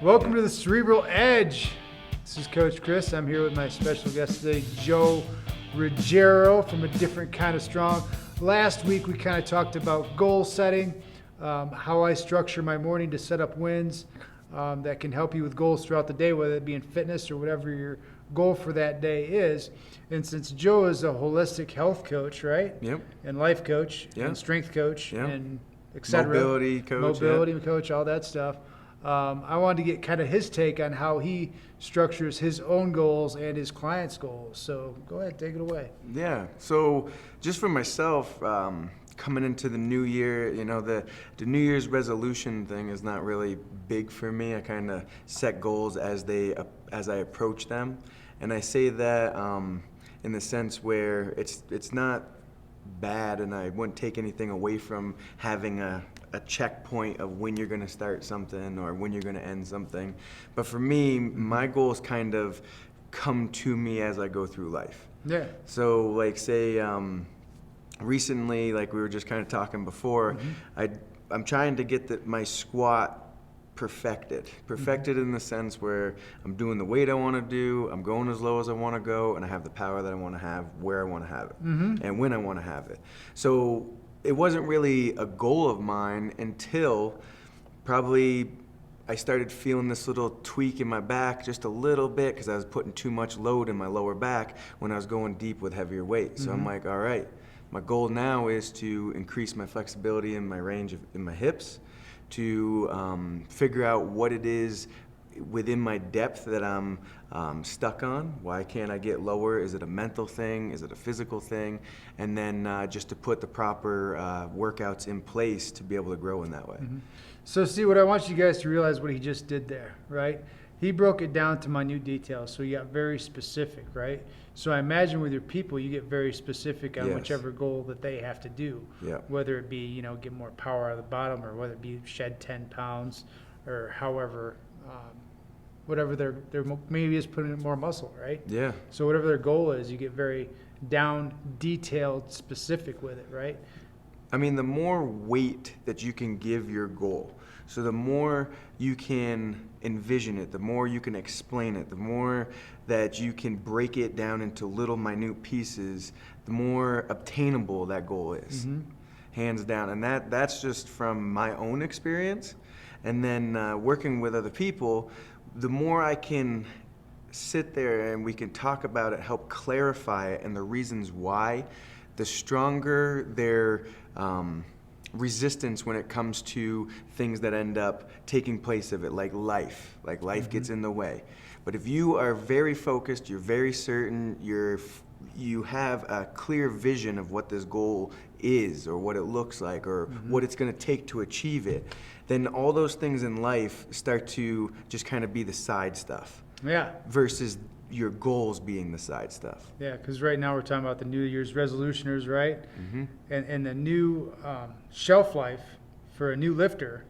Welcome to the Cerebral Edge. This is Coach Chris. I'm here with my special guest today, Joe Ruggiero from A Different Kind of Strong. Last week we kind of talked about goal setting, how I structure my morning to set up wins that can help you with goals throughout the day, whether it be in fitness or whatever your goal for that day is. And since Joe is a holistic health coach, right? Yep. And life coach, Yep. and strength coach, Yep. and et cetera. Mobility coach, all that stuff. I wanted to get kind of his take on how he structures his own goals and his clients' goals. So go ahead, take it away. Yeah. So just for myself, coming into the new year, the New Year's resolution thing is not really big for me. I kind of set goals as I approach them, and I say that in the sense where it's not bad, and I wouldn't take anything away from having a checkpoint of when you're going to start something or when you're going to end something. But for me, my goals kind of come to me as I go through life. Yeah. So like say recently, like we were just kind of talking before, I'm trying to get my squat perfected in the sense where I'm doing the weight I want to do, I'm going as low as I want to go, and I have the power that I want to have where I want to have it and when I want to have it. So it wasn't really a goal of mine until probably I started feeling this little tweak in my back just a little bit because I was putting too much load in my lower back when I was going deep with heavier weight. So I'm like, all right, my goal now is to increase my flexibility in my range in my hips, to figure out what it is within my depth that I'm stuck on. Why can't I get lower? Is it a mental thing? Is it a physical thing? And then just to put the proper workouts in place to be able to grow in that way. So see, what I want you guys to realize what he just did there, right? He broke it down to minute details, so you got very specific, right? So I imagine with your people, you get very specific on whichever goal that they have to do, whether it be, get more power out of the bottom, or whether it be shed 10 pounds, or however, whatever their maybe is putting in more muscle, right? Yeah. So whatever their goal is, you get very down, detailed, specific with it, right? I mean, the more weight that you can give your goal, so the more you can envision it, the more you can explain it, the more that you can break it down into little minute pieces, the more obtainable that goal is, hands down. And that's just from my own experience. And then working with other people, the more I can sit there and we can talk about it, help clarify it and the reasons why, the stronger their resistance when it comes to things that end up taking place of it, like life gets in the way. But if you are very focused, you're very certain, you have a clear vision of what this goal is or what it looks like or what it's going to take to achieve it, then all those things in life start to just kind of be the side stuff. Yeah. Versus your goals being the side stuff. Yeah, because right now we're talking about the New Year's resolutioners, right? And the new shelf life for a new lifter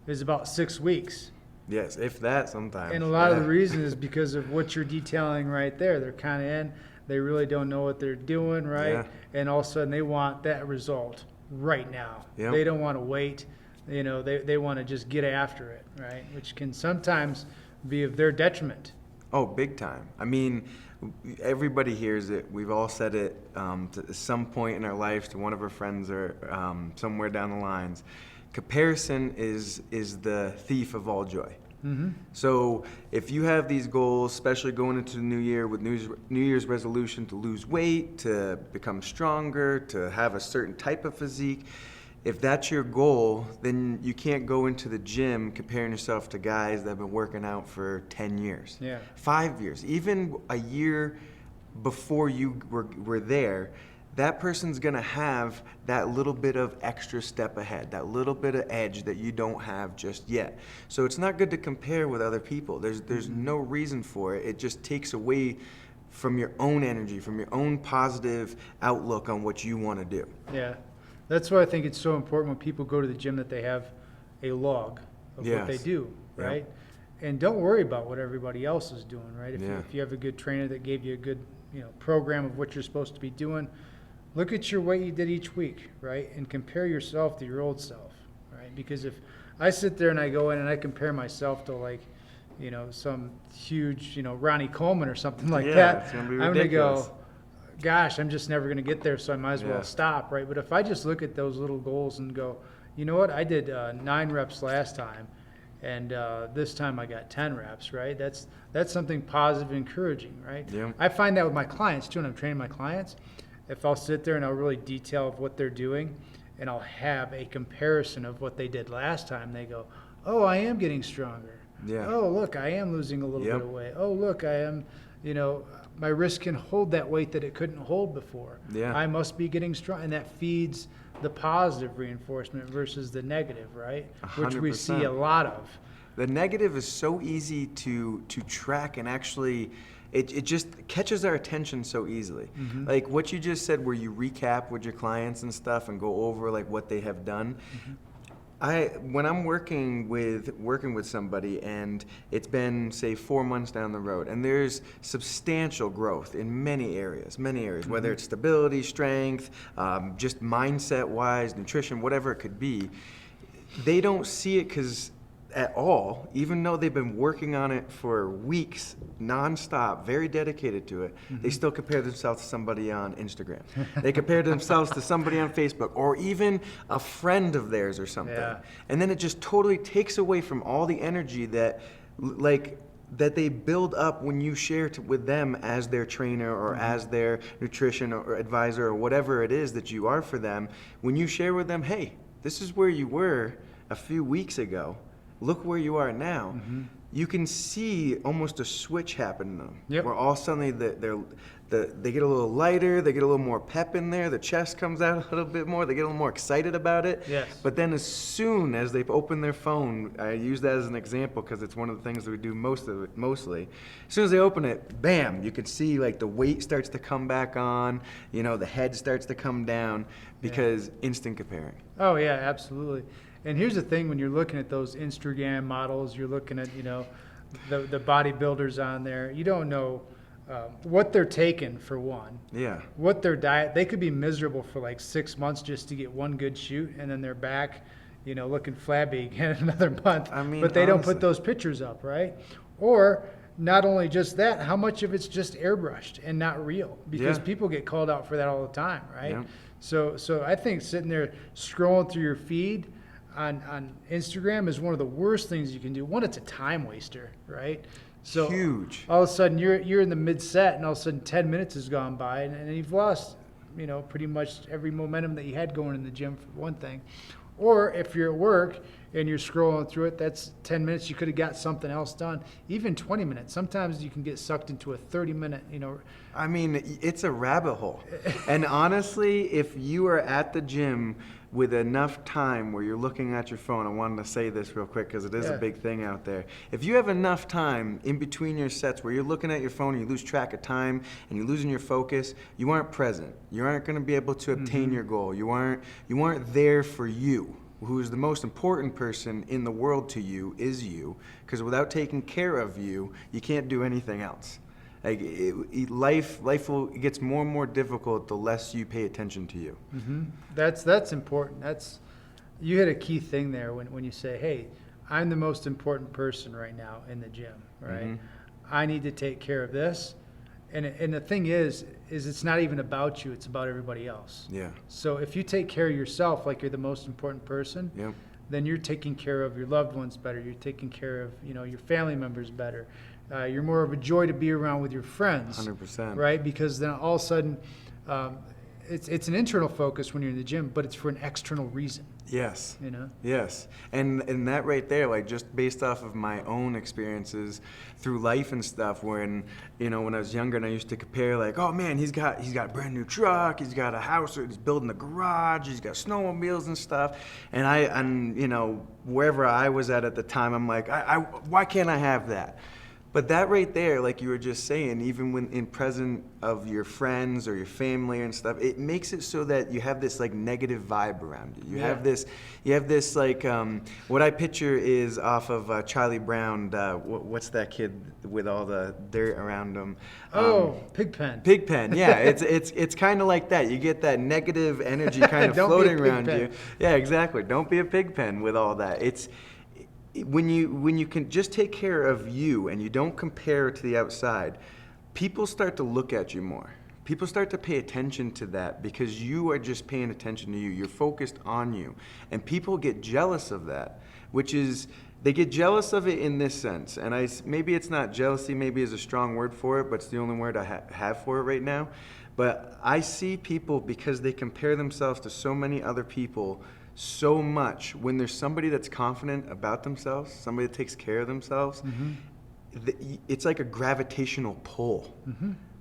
is about 6 weeks. Yes, if that sometimes. And a lot of the reason is because of what you're detailing right there. They're kind of in, they really don't know what they're doing, right? Yeah. And all of a sudden they want that result right now. Yep. They don't want to wait. They want to just get after it, right? Which can sometimes be of their detriment. Oh, big time. I mean, everybody hears it. We've all said it to some point in our lives to one of our friends or somewhere down the lines. Comparison is the thief of all joy. So if you have these goals, especially going into the new year with New Year's resolution to lose weight, to become stronger, to have a certain type of physique, if that's your goal, then you can't go into the gym comparing yourself to guys that have been working out for 10 years, 5 years, even a year before you were there. That person's gonna have that little bit of extra step ahead, that little bit of edge that you don't have just yet. So it's not good to compare with other people. There's no reason for it. It just takes away from your own energy, from your own positive outlook on what you wanna do. Yeah. That's why I think it's so important when people go to the gym that they have a log of what they do, right? And don't worry about what everybody else is doing, right? If you have a good trainer that gave you a good program of what you're supposed to be doing, look at your what you did each week, right? And compare yourself to your old self, right? Because if I sit there and I go in and I compare myself to like some huge, Ronnie Coleman or something like Yeah, that, it's gonna be I'm going to ridiculous. go, gosh, I'm just never going to get there, so I might as well Yeah. stop, right? But if I just look at those little goals and go, you know what, I did 9 reps last time, and this time I got 10 reps, right? That's something positive and encouraging, right? Yeah. I find that with my clients too, when I'm training my clients. If I'll sit there and I'll really detail what they're doing, and I'll have a comparison of what they did last time, they go, oh, I am getting stronger. Yeah. Oh, look, I am losing a little Yep. bit of weight. Oh, look, I am, my wrist can hold that weight that it couldn't hold before. Yeah. I must be getting strong. And that feeds the positive reinforcement versus the negative, right? Which we see 100%. a lot of. The negative is so easy to track, and actually it just catches our attention so easily. Mm-hmm. Like what you just said, where you recap with your clients and stuff and go over like what they have done. Mm-hmm. When I'm working with somebody and it's been, say, 4 months down the road, and there's substantial growth in many areas, Mm-hmm. whether it's stability, strength, just mindset-wise, nutrition, whatever it could be, they don't see it at all, even though they've been working on it for weeks, nonstop, very dedicated to it. They still compare themselves to somebody on Instagram. They compare themselves to somebody on Facebook, or even a friend of theirs or something. Yeah. And then it just totally takes away from all the energy that they build up when you share with them as their trainer or as their nutrition or advisor or whatever it is that you are for them. When you share with them, hey, this is where you were a few weeks ago. Look where you are now. Mm-hmm. You can see almost a switch happen to them. Yep. Where all of a sudden they get a little lighter, they get a little more pep in there, the chest comes out a little bit more, they get a little more excited about it. Yes. But then as soon as they open their phone, I use that as an example because it's one of the things that we do mostly. As soon as they open it, bam, you can see like the weight starts to come back on, the head starts to come down because instant comparing. Oh, yeah, absolutely. And here's the thing, when you're looking at those Instagram models, you're looking at, the bodybuilders on there, you don't know what they're taking, for one. Yeah. What their diet, they could be miserable for like 6 months just to get one good shoot, and then they're back, looking flabby again in another month. I mean, but they don't honestly. put those pictures up, right? Or not only just that, how much of it's just airbrushed and not real? Because Yeah. people get called out for that all the time, right? Yeah. So I think sitting there scrolling through your feed on Instagram is one of the worst things you can do. One, it's a time waster, right? So Huge. all of a sudden you're in the mid-set, and all of a sudden 10 minutes has gone by, and you've lost, pretty much every momentum that you had going in the gym, for one thing. Or if you're at work and you're scrolling through it, that's 10 minutes. You could have got something else done. Even 20 minutes. Sometimes you can get sucked into a 30-minute, I mean, it's a rabbit hole. And honestly, if you are at the gym with enough time where you're looking at your phone, I wanted to say this real quick because it is Yeah. a big thing out there. If you have enough time in between your sets where you're looking at your phone and you lose track of time and you're losing your focus, you aren't present. You aren't going to be able to obtain your goal. You aren't there for you. Who is the most important person in the world to you is you, because without taking care of you, you can't do anything else. Like life it gets more and more difficult the less you pay attention to you. Mm-hmm. That's important. You hit a key thing there when you say, hey, I'm the most important person right now in the gym, right? Mm-hmm. I need to take care of this. And the thing is it's not even about you, it's about everybody else. Yeah. So if you take care of yourself like you're the most important person, Yep. then you're taking care of your loved ones better. You're taking care of, your family members better. You're more of a joy to be around with your friends. 100%. Right? Because then all of a sudden, it's an internal focus when you're in the gym, but it's for an external reason. Yes. You know? Yes. And that right there, like just based off of my own experiences through life and stuff, when when I was younger and I used to compare, like, oh man, he's got a brand new truck, he's got a house, or he's building a garage, he's got snowmobiles and stuff, and wherever I was at the time, I'm like, why can't I have that? But that right there, like you were just saying, even when in present of your friends or your family and stuff, it makes it so that you have this like negative vibe around you. You have this like, what I picture is off of Charlie Brown. What's that kid with all the dirt around him? Pigpen. Pigpen, yeah. It's kind of like that. You get that negative energy kind of Don't be a floating around pigpen. you. Yeah, exactly. Don't be a pigpen with all that. when you can just take care of you and you don't compare to the outside, people start to look at you more. People start to pay attention to that because you are just paying attention to you. You're focused on you. And people get jealous of that, which is, they get jealous of it in this sense. And maybe it's not jealousy, maybe is a strong word for it, but it's the only word I have for it right now. But I see people, because they compare themselves to so many other people so much, when there's somebody that's confident about themselves, somebody that takes care of themselves, it's like a gravitational pull.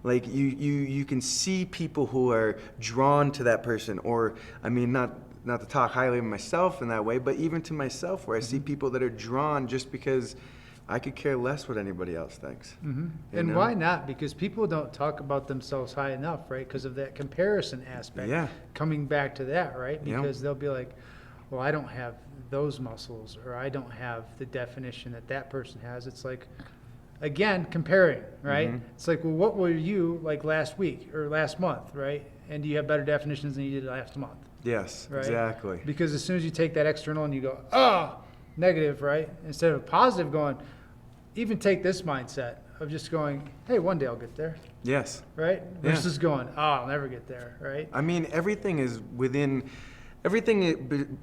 Like you can see people who are drawn to that person, or I mean, not to talk highly of myself in that way, but even to myself, where I see people that are drawn just because I could care less what anybody else thinks. And why not? Because people don't talk about themselves high enough, right? Because of that comparison aspect. Yeah. Coming back to that, right? Because they'll be like, well, I don't have those muscles, or I don't have the definition that that person has. It's like, again, comparing, right? It's like, well, what were you like last week or last month, right? And do you have better definitions than you did last month? Yes, right? exactly. Because as soon as you take that external and you go, oh, negative, right? Instead of positive, going, even take this mindset of just going, hey, one day I'll get there. Yes. Right? Versus going, oh, I'll never get there, right? I mean, everything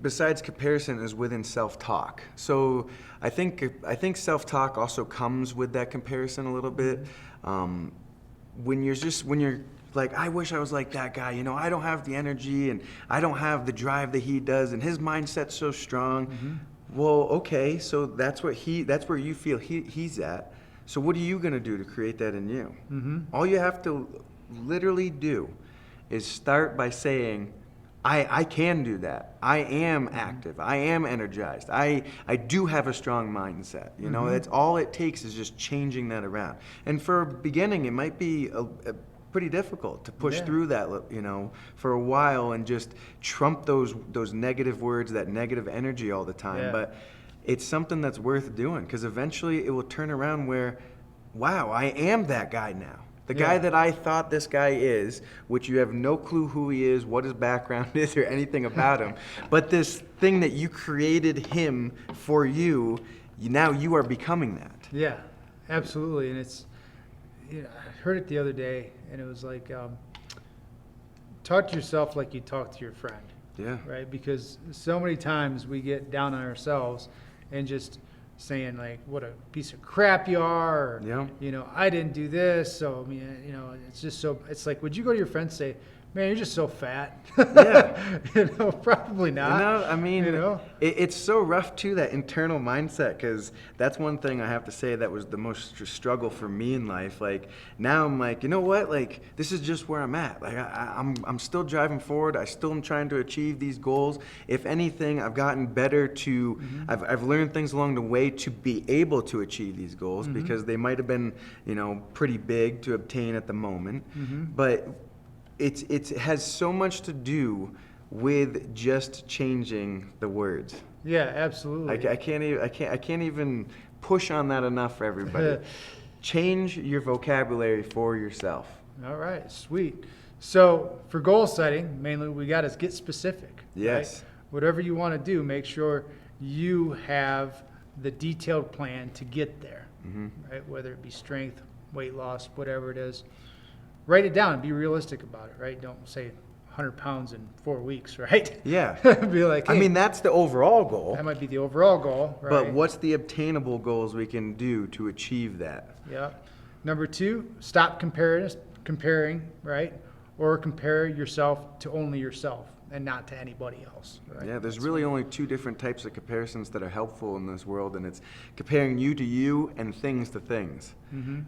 besides comparison is within self-talk. So I think self-talk also comes with that comparison a little bit. When you're like, I wish I was like that guy, I don't have the energy and I don't have the drive that he does, and his mindset's so strong. Well, okay, so that's where you feel he's at. So what are you gonna do to create that in you? All you have to literally do is start by saying, I can do that. I am active. I am energized. I do have a strong mindset. That's all it takes, is just changing that around. And for a beginning, it might be a pretty difficult to push through that, for a while, and just trump those negative words, that negative energy all the time. But it's something that's worth doing, because eventually it will turn around where, wow, I am that guy now. The guy that I thought this guy is, which you have no clue who he is, what his background is, or anything about him. But this thing that you created him for you, now you are becoming that. Yeah, absolutely. And it's, I heard it the other day, and it was like, talk to yourself like you talk to your friend. Yeah. Right? Because so many times we get down on ourselves and just saying like, what a piece of crap you are, or, I didn't do this. So, I mean, it's just so, it's like, would you go to your friend and say, man, you're just so fat? Yeah. Probably not. I mean, it's so rough too, that internal mindset, because that's one thing I have to say that was the most struggle for me in life. Like, now I'm like, you know what? Like, this is just where I'm at. Like, I'm still driving forward. I still am trying to achieve these goals. If anything, I've gotten better to, I've learned things along the way to be able to achieve these goals, because they might have been, pretty big to obtain at the moment. But it has so much to do with just changing the words. Yeah, absolutely. I can't even push on that enough for everybody. Change your vocabulary for yourself. All right, sweet. So for goal setting, mainly we got is get specific. Yes. Right? Whatever you want to do, make sure you have the detailed plan to get there. Right? Whether it be strength, weight loss, whatever it is. Write it down and be realistic about it, right? Don't say 100 pounds in 4 weeks, right? Yeah. Be like, hey, I mean, that's the overall goal. That might be the overall goal, right? But what's the obtainable goals we can do to achieve that? Yeah. Number 2, stop comparing, right? Or compare yourself to only yourself and not to anybody else, right? Yeah, there's really only 2 different types of comparisons that are helpful in this world, and it's comparing you to you and things to things.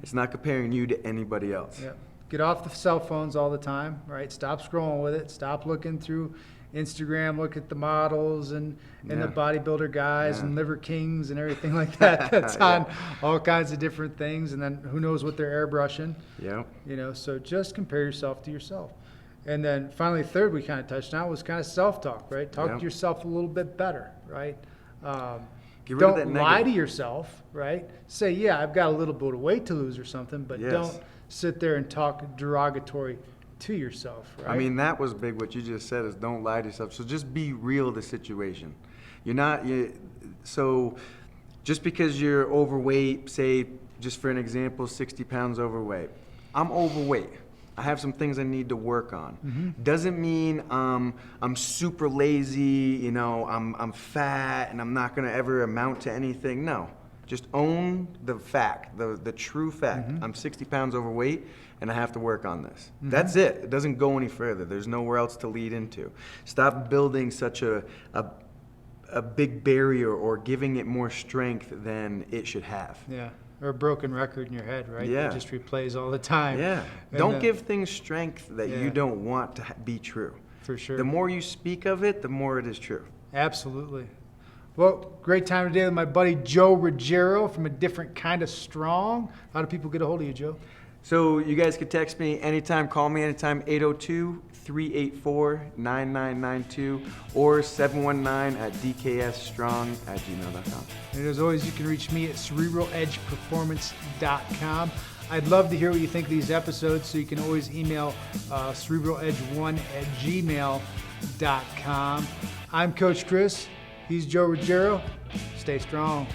It's not comparing you to anybody else. Yeah. Get off the cell phones all the time, right? Stop scrolling with it. Stop looking through Instagram. Look at the models and the bodybuilder guys and liver kings and everything like that. That's on all kinds of different things. And then who knows what they're airbrushing. Yeah. So just compare yourself to yourself. And then finally, third, we kind of touched on was kind of self-talk, right? Talk to yourself a little bit better, right? Get rid don't of that lie negative. to yourself, right? Say, yeah, I've got a little bit of weight to lose or something, but don't sit there and talk derogatory to yourself, right? I mean, that was big. What you just said is don't lie to yourself. So just be real to the situation. So Just because you're overweight, say, just for an example, 60 pounds overweight. I'm overweight. I have some things I need to work on. Doesn't mean I'm super lazy, I'm fat and I'm not gonna ever amount to anything. No, just own the fact, the true fact. I'm 60 pounds overweight and I have to work on this. That's it. It doesn't go any further. There's nowhere else to lead into. Stop building such a big barrier or giving it more strength than it should have. Yeah. Or a broken record in your head, right? Yeah. That just replays all the time. Yeah. And, Don't give things strength that you don't want to be true. For sure. The more you speak of it, the more it is true. Absolutely. Well, great time today with my buddy Joe Ruggiero from A Different Kind of Strong. How do people get a hold of you, Joe? So you guys can text me anytime, call me anytime, 802-384-9992 or 719-DKSstrong@gmail.com. And as always, you can reach me at CerebralEdgePerformance.com. I'd love to hear what you think of these episodes, so you can always email CerebralEdge1@gmail.com. I'm Coach Chris. He's Joe Ruggiero. Stay strong.